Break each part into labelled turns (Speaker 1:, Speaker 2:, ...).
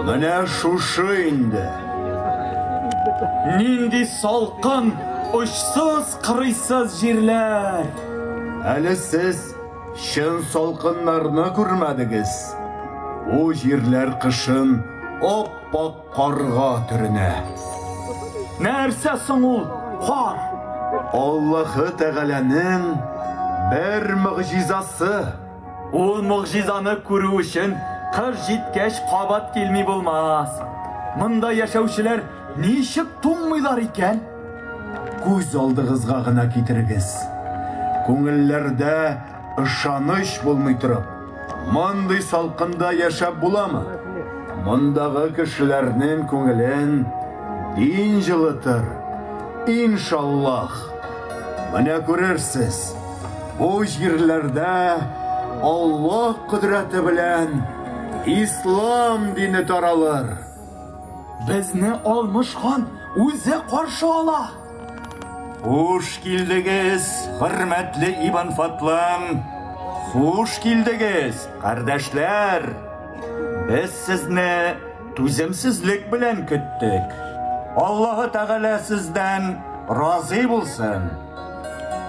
Speaker 1: Менә шушы инде.
Speaker 2: Нинди салкын, очсыз, кырыйсыз җирләр.
Speaker 1: Әле сез шын салкыннарны күрмәдегез. О җирләр кышын оппак карга төренә.
Speaker 2: Нәрсә соң ул? Кар.
Speaker 1: Аллаһы Тәгаләнең бер мөгъҗизасы.
Speaker 2: Ул мөгъҗизаны күрү өчен кыр җиткәч кабат килми булмас. Монда яшәүчеләр ничек туңмыйлар икән?
Speaker 1: Күз алдыгызга гына китерегез. Күңелләрдә ышаныч булмый торып, мондый салкында яшәп буламы? Мондагы кешеләрнең күңелен дин җылытыр. Иншаллах. Менә күрерсез, бу җирләрдә Аллаһ кодрәте белән Ислам дине таралыр.
Speaker 2: Безне Алмыш хан үзе каршы ала.
Speaker 3: Хуш килдегез, хөрмәтле Ибн Фатлам. Хуш килдегез, кардәшләр. Без сезне түземсезлек белән көттек. Аллаһы Тәгалә сездән разый булсын.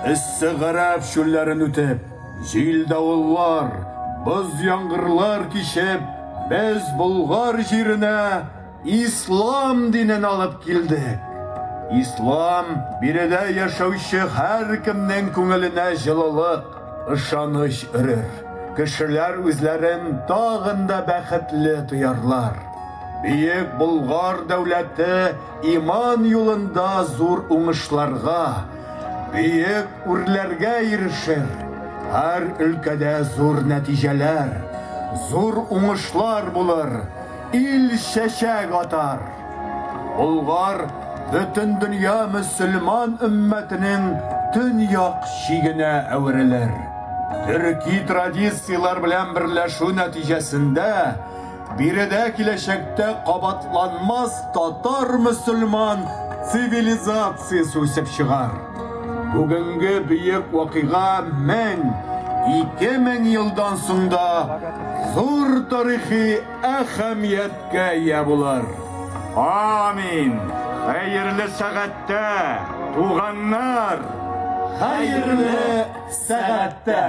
Speaker 1: Эссе гарәп чүлләрен үтеп, җил давыллар, боз яңгырлар кичеп, без Болгар җиренә Ислам динен алып килдек. Ислам биредә яшәүче һәркемнең күңеленә җылылык, ышаныч өрер. Кешеләр үзләрен тагын да бәхетле тоярлар. Бөек Болгар дәүләте иман юлында зур уңышларга, бөек үрләргә ирешер. Һәр өлкәдә зур нәтиҗәләр, зур уңышлар булыр, ил чәчәк атар. Болгар бөтен дөнья мөселман өммәтенең төньяк чигенә әверелер. Төрки традициялар белән берләшү нәтиҗәсендә биредә киләчәктә кабатланмас татар-мөселман цивилизациясе үсеп чыгар. Бүгенге бөек вакыйга 1000-2000 елдан соң да зур тарихи әһәмияткә ия булыр.
Speaker 3: Амин. Хәерле сәгатьтә, туганнар.
Speaker 1: Хәерле сәгатьтә.